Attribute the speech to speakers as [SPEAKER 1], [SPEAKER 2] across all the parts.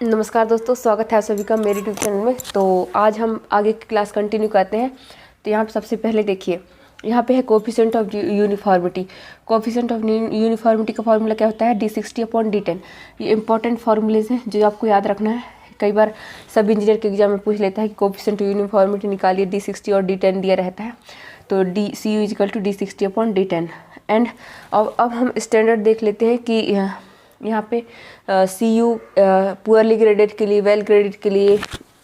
[SPEAKER 1] नमस्कार दोस्तों, स्वागत है आप सभी का मेरे यूट्यूब चैनल में। तो आज हम आगे की क्लास कंटिन्यू करते हैं। तो यहाँ पे सबसे पहले देखिए, यहाँ पे है coefficient of uniformity. Coefficient of uniformity का फॉर्मूला क्या होता है? D60/D10। ये इंपॉर्टेंट फार्मूलेज हैं जो आपको याद रखना है। कई बार सब इंजीनियर के एग्जाम में पूछ लेता है कि कोफिशिएंट ऑफ यूनिफॉर्मिटी निकालिए, D60 और D10 दिया रहता है। तो CU = D60/D10। एंड अब हम स्टैंडर्ड देख लेते हैं कि यहाँ पे CU पुअरली ग्रेडेड के लिए, वेल ग्रेडेड के लिए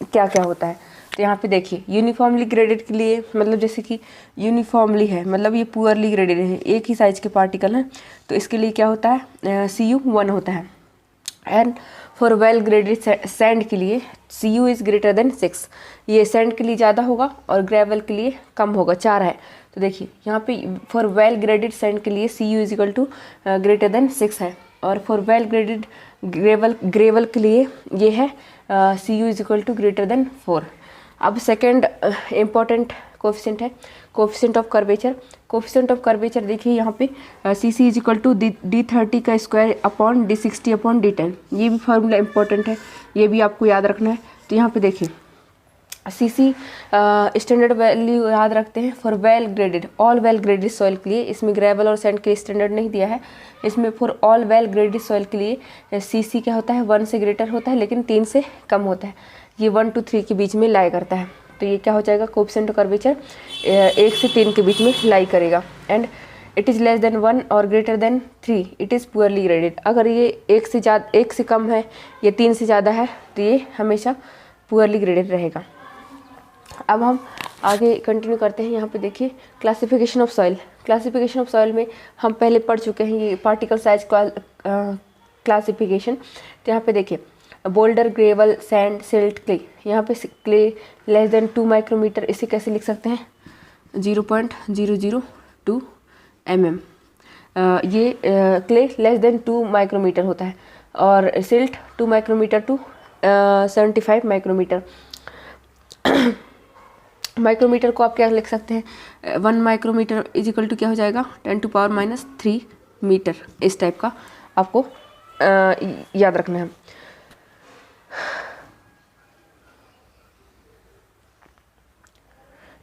[SPEAKER 1] क्या क्या होता है। तो यहाँ पे देखिए, यूनिफॉर्मली ग्रेडेड के लिए मतलब जैसे कि यूनिफॉर्मली है, मतलब ये पुअरली ग्रेडेड है, एक ही साइज के पार्टिकल हैं, तो इसके लिए क्या होता है? CU 1 होता है। And for well graded sand के लिए CU इज़ ग्रेटर देन 6। ये सैंड के लिए ज़्यादा होगा और ग्रेवल के लिए कम होगा, 4 है। तो देखिए यहाँ पे फॉर वेल ग्रेडेड सैंड के लिए CU = ग्रेटर देन 6 है, और फॉर वेल ग्रेडेड ग्रेवल के लिए ये है CU = ग्रेटर देन 4। अब सेकेंड इम्पॉर्टेंट कोफिशिएंट है coefficient of curvature. Coefficient of curvature देखिए यहाँ पे CC = D30² D60/D10। ये भी फार्मूला इंपॉर्टेंट है, ये भी आपको याद रखना है। तो यहाँ पे देखिए CC स्टैंडर्ड वैल्यू याद रखते हैं for well graded, all well graded soil के लिए। इसमें ग्रेवल और सैंड के लिए स्टैंडर्ड नहीं दिया है। इसमें for all well graded soil के लिए CC क्या होता है? 1 से ग्रेटर होता है, लेकिन 3 से कम होता है। ये 1 to 3 के बीच में लाई करता है। तो ये क्या हो जाएगा? कोफिशिएंट ऑफ कर्वेचर 1 से 3 के बीच में लाई करेगा। And it is less than 1 और greater than 3, it is poorly graded. अगर ये 1 से कम है या 3 से ज़्यादा है तो ये हमेशा पुअरली ग्रेडेड रहेगा। अब हम आगे कंटिन्यू करते हैं। यहाँ पे देखिए classification of soil. Classification of soil में हम पहले पढ़ चुके हैं, ये पार्टिकल साइज क्लासिफिकेशन। तो यहाँ पे देखिए boulder, gravel, sand, silt, clay. यहाँ पे क्ले लेस देन 2 माइक्रोमीटर, इसे कैसे लिख सकते हैं? 0.002 mm। ये क्ले लेस देन 2 माइक्रोमीटर होता है, और silt 2 micrometre to 75 micrometre. Micrometre को आप क्या लिख सकते हैं? 1 माइक्रोमीटर = क्या हो जाएगा? 10⁻³ मीटर। इस टाइप का आपको याद रखना है।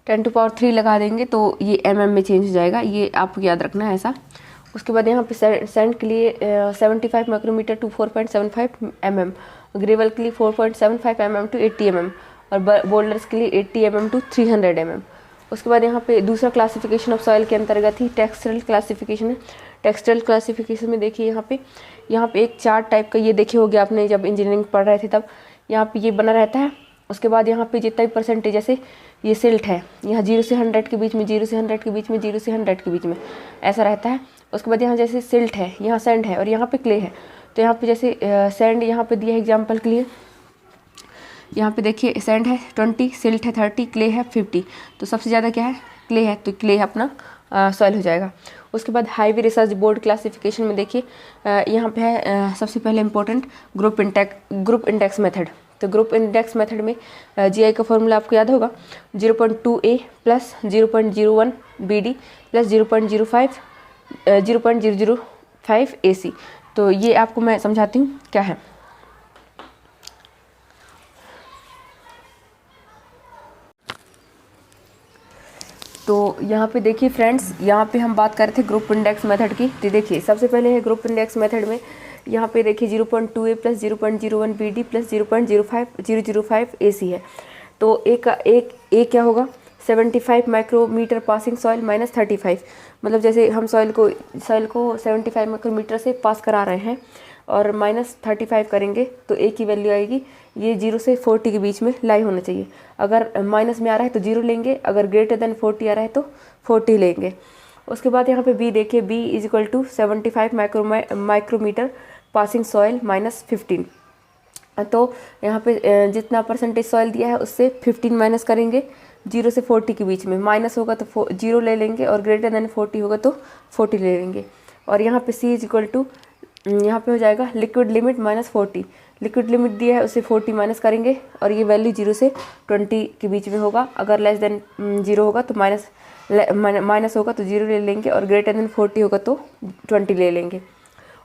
[SPEAKER 1] टेन टू पावर 3 लगा देंगे तो ये mm में चेंज हो जाएगा, ये आपको याद रखना है ऐसा। उसके बाद यहाँ पे सैंड के लिए 75 माइक्रोमीटर टू 4.75 mm, ग्रेवल के लिए 4.75 mm टू 80 mm, और बोल्डर्स के लिए 80 mm टू 300 mm। उसके बाद यहाँ पे दूसरा क्लासिफिकेशन ऑफ सॉइल के अंतर्गत ही टेक्सटाइल क्लासिफिकेशन है। टेक्सटाइल क्लासिफिकेशन में देखिए यहाँ पे एक चार्ट टाइप का, ये देखे होगे आपने जब इंजीनियरिंग पढ़ रहे थे तब। यहाँ पे ये बना रहता है। उसके बाद यहाँ पे जितना भी परसेंटेज, जैसे ये सिल्ट है, यहाँ 0 से 100 के बीच में, 0 से 100 के बीच में, 0 से 100 के बीच में ऐसा रहता है। उसके बाद यहाँ जैसे सिल्ट है, यहाँ सैंड है और यहाँ पे क्ले है। तो यहाँ पे जैसे सैंड यहाँ पे दिया है एग्जाम्पल के लिए, यहाँ पे देखिए सैंड है 20, सिल्ट है 30, क्ले है 50। तो सबसे ज़्यादा क्या है? क्ले है, तो क्ले अपना सॉइल हो जाएगा। उसके बाद हाईवे रिसर्च बोर्ड क्लासिफिकेशन में देखिए यहाँ पे है सबसे पहले इंपॉर्टेंट ग्रुप इंडेक्स मेथड। तो ग्रुप इंडेक्स मेथड में GI का फॉर्मूला आपको याद होगा, 0.2A plus 0.01 BD plus 0.05 AC। तो ये आपको मैं समझाती हूँ क्या है। तो यहाँ पे देखिए फ्रेंड्स, यहाँ पे हम बात कर रहे थे ग्रुप इंडेक्स मेथड की। तो देखिए सबसे पहले है ग्रुप इंडेक्स मेथड में, यहाँ पे देखिए 0.2A plus 0.01 BD plus 0.05 AC है। तो एक ए क्या होगा? 75 माइक्रोमीटर पासिंग सॉइल माइनस 35। मतलब जैसे हम सॉइल को 75 माइक्रोमीटर से पास करा रहे हैं और माइनस 35 करेंगे तो ए की वैल्यू आएगी, ये 0 से 40 के बीच में लाई होना चाहिए। अगर माइनस में आ रहा है तो 0 लेंगे, अगर ग्रेटर देन 40 आ रहा है तो 40 लेंगे। उसके बाद यहाँ पे बी देखिए, B = 75 micrometre passing soil minus 15। तो यहाँ पे जितना परसेंटेज सॉइल दिया है उससे 15 माइनस करेंगे, 0 से 40 के बीच में। माइनस होगा तो 0 ले लेंगे और ग्रेटर देन 40 होगा तो 40 ले लेंगे। और यहाँ पे C = यहाँ पे हो जाएगा liquid limit minus 40। Liquid limit दिया है उससे 40 माइनस करेंगे और ये वैल्यू 0 से 20 के बीच में होगा। अगर लेस देन 0 होगा तो माइनस होगा तो 0 ले लेंगे और ग्रेटर देन 40 होगा तो 20 ले लेंगे।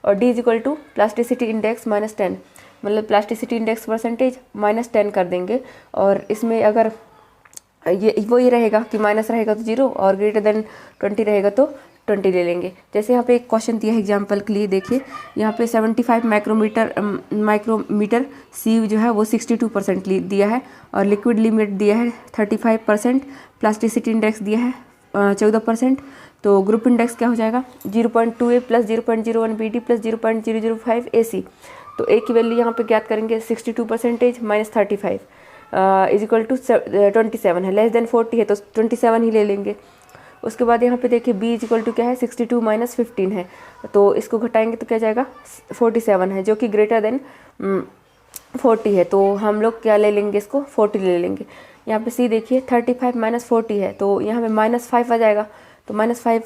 [SPEAKER 1] और D = प्लास्टिसिटी इंडेक्स -10। मतलब प्लास्टिसिटी इंडेक्स परसेंटेज -10 कर देंगे। और इसमें अगर ये वही रहेगा कि माइनस रहेगा तो 0 और ग्रेटर देन 20 रहेगा तो 20 ले लेंगे। जैसे यहाँ पे एक क्वेश्चन दिया है एग्जांपल के लिए, देखिए यहाँ पे 75 माइक्रोमीटर सी जो है वो 62% दिया है, और लिक्विड लिमिट दिया है 35%, प्लास्टिसिटी इंडेक्स दिया है 14%। तो ग्रुप इंडेक्स क्या हो जाएगा 0.2 ए प्लस 0.01 बी डी प्लस 0.005 ए सी। तो ए की वैल्यू यहाँ पे ज्ञात करेंगे 62% माइनस 35 इज इक्वल टू 27 है, लेस देन 40 है तो 27 ही ले लेंगे। उसके बाद यहाँ पे देखिए b इज इक्वल टू क्या है 62 माइनस 15 है, तो इसको घटाएंगे तो क्या जाएगा 47 है, जो कि ग्रेटर देन 40 है। तो हम लोग क्या ले लेंगे, इसको 40 ले लेंगे। यहाँ पे c देखिए 35 माइनस 40 है, तो यहाँ पे -5 आ जाएगा। तो -5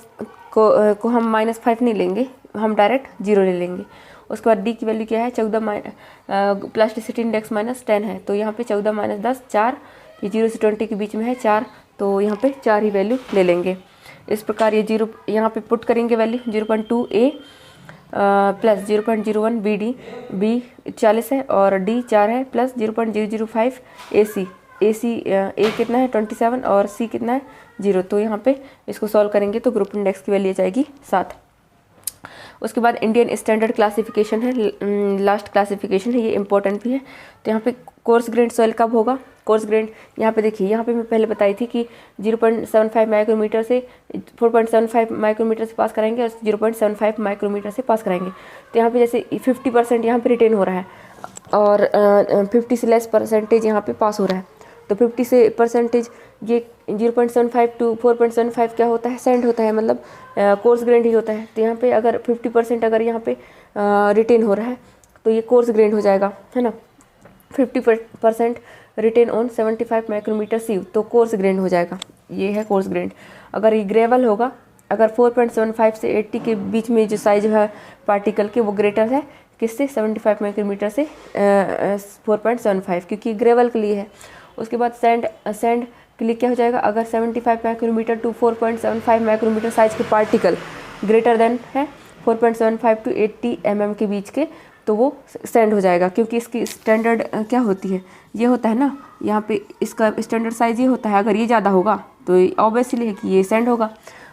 [SPEAKER 1] को हम -5 नहीं लेंगे, हम डायरेक्ट 0 ले लेंगे। उसके बाद डी की वैल्यू क्या है 14 प्लास्टिसिटी इंडेक्स -10 है, तो यहाँ पे 14 माइनस 10 4, ये 0 से 20 के बीच में है 4, तो यहाँ पे 4 ही वैल्यू ले लेंगे। इस प्रकार ये 0 यहाँ पे पुट करेंगे वैल्यू 0.2 ए प्लस 0.01 बी डी, बी 40 है और डी 4 है, प्लस 0.005 ए सी, ए कितना है 27 और सी कितना है 0। तो यहाँ पे इसको सॉल्व करेंगे तो ग्रुप इंडेक्स की वैल्यू जाएगी 7। उसके बाद इंडियन स्टैंडर्ड क्लासिफिकेशन है, लास्ट क्लासिफिकेशन है, ये इंपॉर्टेंट भी है। तो यहाँ पे कोर्स ग्रेन सॉइल कब होगा, कोर्स ग्रेन यहाँ पे देखिए, यहाँ पे मैं पहले बताई थी कि 0.75 माइक्रोमीटर से 4.75 माइक्रोमीटर से पास कराएंगे और 0.75 माइक्रोमीटर से पास कराएंगे। तो यहाँ पे जैसे 50% यहाँ पे रिटेन हो रहा है और 50 से लेस परसेंटेज यहाँ पे पास हो रहा है। तो 50 से परसेंटेज ये 0.75 टू 4.75 क्या होता है, सेंड होता है, मतलब कोर्स ग्रेन ही होता है। तो यहाँ पे अगर 50% अगर यहाँ पे रिटेन हो रहा है तो ये कोर्स ग्रेन हो जाएगा, है ना। 50% रिटेन ऑन 75 माइक्रोमीटर सीव, तो कोर्स ग्रेन हो जाएगा, ये है कोर्स ग्रेन। अगर ये ग्रेवल होगा, अगर 4.75 से 80 के बीच में जो साइज है पार्टिकल के वो ग्रेटर है किससे 75 माइक्रोमीटर से 4.75, क्योंकि ग्रेवल के लिए है। उसके बाद सैंड के लिए क्या हो जाएगा, अगर 75 माइक्रोमीटर टू 4.75 माइक्रोमीटर साइज के पार्टिकल ग्रेटर देन है 4.75 टू 80 mm के बीच के, तो वो सैंड हो जाएगा, क्योंकि इसकी स्टैंडर्ड क्या होती है, ये होता है ना, यहाँ पे इसका स्टैंडर्ड साइज ये होता है। अगर ये ज़्यादा होगा तो ऑब्वियसली है कि ये सैंड होगा,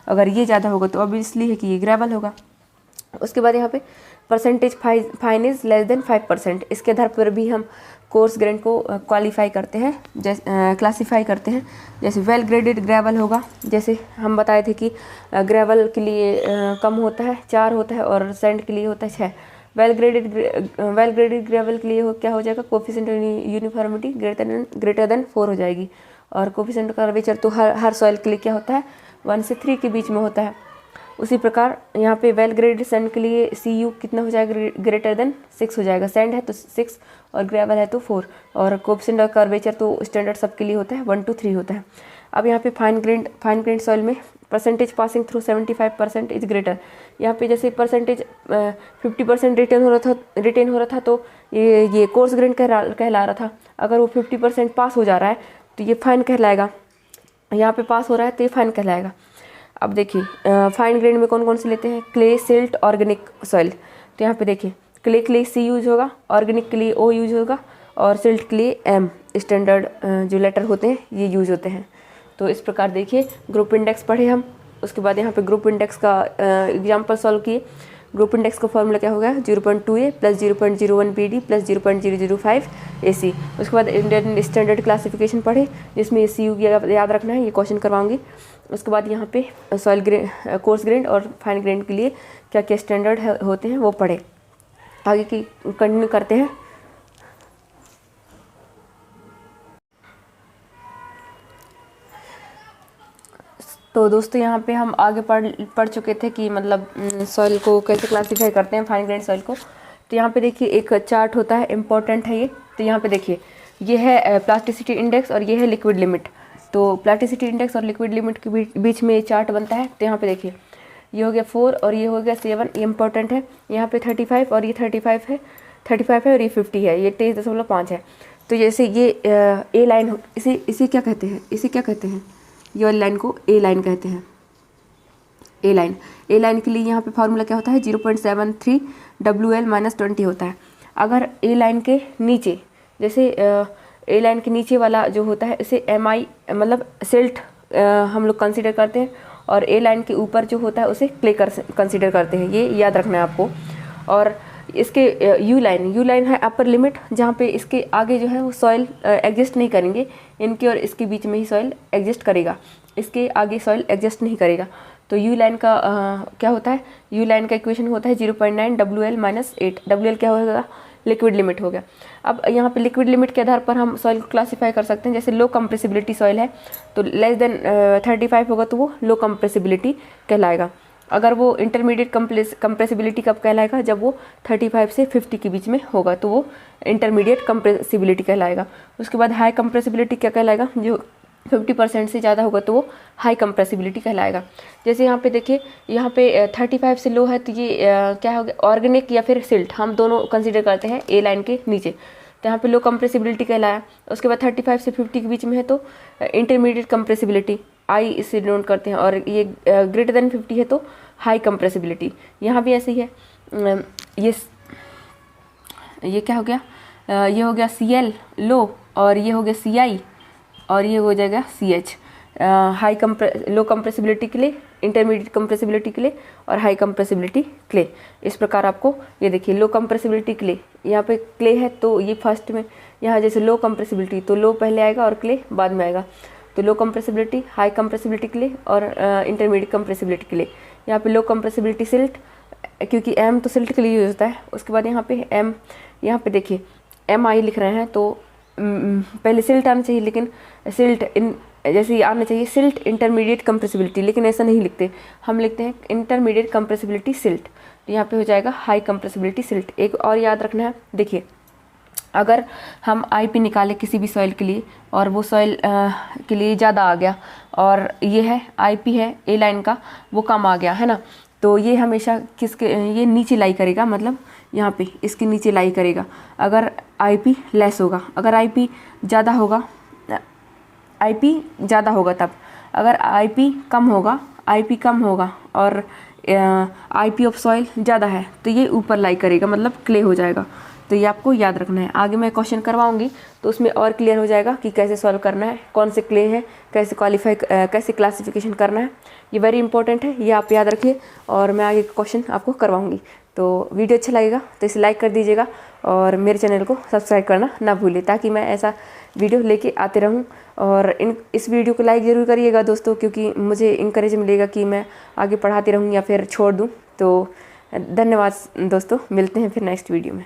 [SPEAKER 1] अगर ये ज़्यादा होगा तो ऑब्वियसली है कि ये ग्रेवल होगा। उसके बाद यहाँ पे percentage fine is less than 5%, इसके आधार पर भी हम कोर्स ग्रेन को क्वालिफाई करते हैं, जैसे क्लासीफाई करते हैं। जैसे वेल ग्रेडेड ग्रेवल होगा, जैसे हम बताए थे कि ग्रेवल के लिए कम होता है 4 होता है और सैंड के लिए होता है 6। वेल ग्रेडेड ग्रेवल के लिए क्या हो जाएगा, कोफिशिएंट यूनिफॉर्मिटी ग्रेटर देन 4 हो जाएगी। और कोफिशिएंट कर्वेचर तो हर सॉइल के लिए क्या होता है 1 से 3 के बीच में होता है। उसी प्रकार यहाँ पे वेल ग्रेडेड सैंड के लिए CU कितना हो जाएगा, ग्रेटर देन 6 हो जाएगा। सैंड है तो 6 और ग्रेवल है तो 4, और कोफिशिएंट और कर्वेचर तो स्टैंडर्ड सबके लिए होता है 1 to 3 होता है। अब यहाँ पे फाइन ग्रेन सॉइल में percentage passing through 75% is greater, यहाँ पे जैसे परसेंटेज 50% रिटेन हो रहा था तो ये कोर्स ग्रेन कहला रहा था। अगर वो 50% पास हो जा रहा है तो ये फाइन कहलाएगा, यहाँ पे पास हो रहा है तो ये फाइन कहलाएगा। अब देखिए फाइन ग्रेन में कौन कौन से लेते हैं, क्ले, सिल्ट, ऑर्गेनिक सॉइल। तो यहाँ पे देखिए क्ले के लिए C यूज होगा, ऑर्गेनिक के लिए O यूज होगा और सिल्ट के लिए M, स्टैंडर्ड जो लेटर होते हैं ये यूज होते हैं। तो इस प्रकार देखिए ग्रुप इंडेक्स पढ़े हम। उसके बाद यहाँ पे ग्रुप इंडेक्स का एग्जाम्पल सॉल्व किए। ग्रुप इंडेक्स का फॉर्मूला क्या होगा 0.2A plus 0.01 BD plus 0.005 AC। उसके बाद इंडियन स्टैंडर्ड क्लासिफिकेशन पढ़े, जिसमें CU याद रखना है, ये क्वेश्चन करवाऊंगी। उसके बाद यहाँ पे सॉइल ग्रेन, कोर्स ग्रेन और फाइन ग्रेन के लिए क्या क्या स्टैंडर्ड होते हैं वो पढ़े। आगे की कंटिन्यू करते हैं। तो दोस्तों यहाँ पे हम आगे पढ़ चुके थे कि मतलब सॉइल को कैसे क्लासीफाई करते हैं, फाइन ग्रेन सॉइल को। तो यहाँ पे देखिए एक चार्ट होता है, इम्पोर्टेंट है ये। तो यहाँ पे देखिए ये है प्लास्टिसिटी इंडेक्स और ये है लिक्विड लिमिट। तो प्लास्टिसिटी इंडेक्स और लिक्विड लिमिट के बीच में चार्ट बनता है। तो यहाँ पे देखिए ये हो गया 4 और ये हो गया 7, ये इंपॉर्टेंट है। यहाँ पे 35 और ये 35 है और ये 50 है, ये 23.5 है। तो जैसे ये ए लाइन, इसे क्या कहते हैं, ये वाली लाइन को ए लाइन कहते हैं। ए लाइन के लिए यहाँ पे फार्मूला क्या होता है 0.73 WL - 20 होता है। अगर ए लाइन के नीचे, जैसे ए लाइन के नीचे वाला जो होता है इसे MI मतलब सिल्ट हम लोग कंसीडर करते हैं, और ए लाइन के ऊपर जो होता है उसे क्ले कंसीडर करते हैं। ये याद रखना है आपको। और इसके यू लाइन है अपर लिमिट, जहाँ पे इसके आगे जो है वो सॉइल एग्जिस्ट नहीं करेंगे, इनके और इसके बीच में ही सॉइल एग्जिस्ट करेगा, इसके आगे सॉइल एग्जिस्ट नहीं करेगा। तो यू लाइन का क्या होता है, यू लाइन का इक्वेशन होता है 0.9 WL - 8। WL क्या होगा, लिक्विड लिमिट हो गया। अब यहाँ पे लिक्विड लिमिट के आधार पर हम सॉइल को क्लासीफाई कर सकते हैं। जैसे लो कंप्रेसिबिलिटी सॉइल है तो लेस देन 35 होगा तो वो लो कंप्रेसिबिलिटी कहलाएगा। अगर वो इंटरमीडिएट कंप्रेसिबिलिटी कब कहलाएगा, जब वो 35 से 50 के बीच में होगा तो वो इंटरमीडिएट कंप्रेसिबिलिटी कहलाएगा। उसके बाद हाई कंप्रेसिबिलिटी क्या कहलाएगा, जो 50% से ज़्यादा होगा तो वो हाई कंप्रेसिबिलिटी कहलाएगा। जैसे यहाँ पे देखिए, यहाँ पे 35 से लो है तो ये क्या हो गया, ऑर्गेनिक या फिर सिल्ट, हम दोनों कंसीडर करते हैं ए लाइन के नीचे, तो यहाँ पे लो कंप्रेसिबिलिटी कहलाया। उसके बाद 35 से 50 के बीच में है तो इंटरमीडिएट कंप्रेसिबिलिटी आई इसे डिनोट करते हैं, और ये ग्रेटर देन 50 है तो हाई कंप्रेसिबिलिटी। यहाँ भी ऐसे ही है। ये क्या हो गया, ये हो गया CL लो, और ये हो गया CI, और ये हो जाएगा CH हाई लो कंप्रेसिबिलिटी के लिए, इंटरमीडिएट कंप्रेसिबिलिटी के लिए, और हाई कंप्रेसिबिलिटी के लिए। इस प्रकार आपको ये देखिए, लो कंप्रेसिबिलिटी के लिए यहाँ पे क्ले है तो ये फर्स्ट में, यहाँ जैसे लो कंप्रेसिबिलिटी तो लो पहले आएगा और क्ले बाद में आएगा। तो लो कंप्रेसिबिलिटी, हाई कंप्रेसिबिलिटी के लिए और इंटरमीडिएट कंप्रेसिबिलिटी के लिए। यहाँ पे लो कंप्रेसिबिलिटी सिल्ट, क्योंकि M तो सिल्ट के लिए यूज होता है। उसके बाद यहाँ पे M, यहाँ पे देखिए MI लिख रहे हैं तो पहले सिल्ट आना चाहिए, लेकिन सिल्ट जैसे आना चाहिए सिल्ट इंटरमीडिएट कंप्रेसिबिलिटी, लेकिन ऐसा नहीं लिखते, हम लिखते हैं इंटरमीडिएट कंप्रेसिबिलिटी सिल्ट। तो यहाँ पे हो जाएगा हाई कंप्रेसिबिलिटी सिल्ट। एक और याद रखना है, देखिए अगर हम IP निकालें किसी भी सॉइल के लिए और वो सॉइल के लिए ज़्यादा आ गया, और ये है IP है ए लाइन का, वो कम आ गया है ना, तो ये हमेशा किसके, ये नीचे लाई करेगा, मतलब यहाँ पे इसके नीचे लाई करेगा अगर IP लेस होगा। अगर IP ज़्यादा होगा, IP ज़्यादा होगा तब, अगर IP कम होगा और IP ऑफ सॉइल ज़्यादा है तो ये ऊपर लाई करेगा, मतलब क्ले हो जाएगा। तो ये आपको याद रखना है। आगे मैं क्वेश्चन करवाऊंगी तो उसमें और क्लियर हो जाएगा कि कैसे सॉल्व करना है, कौन से क्ले हैं, कैसे क्लासिफिकेशन करना है। ये वेरी इंपॉर्टेंट है, ये आप याद रखिए, और मैं आगे क्वेश्चन आपको करवाऊंगी। तो वीडियो अच्छा लगेगा तो इसे लाइक कर दीजिएगा, और मेरे चैनल को सब्सक्राइब करना ना भूलिए, ताकि मैं ऐसा वीडियो लेके आते रहूं। और इस वीडियो को लाइक ज़रूर करिएगा दोस्तों, क्योंकि मुझे इंकरेज मिलेगा कि मैं आगे पढ़ाती रहूं या फिर छोड़ दूं। तो धन्यवाद दोस्तों, मिलते हैं फिर नेक्स्ट वीडियो में।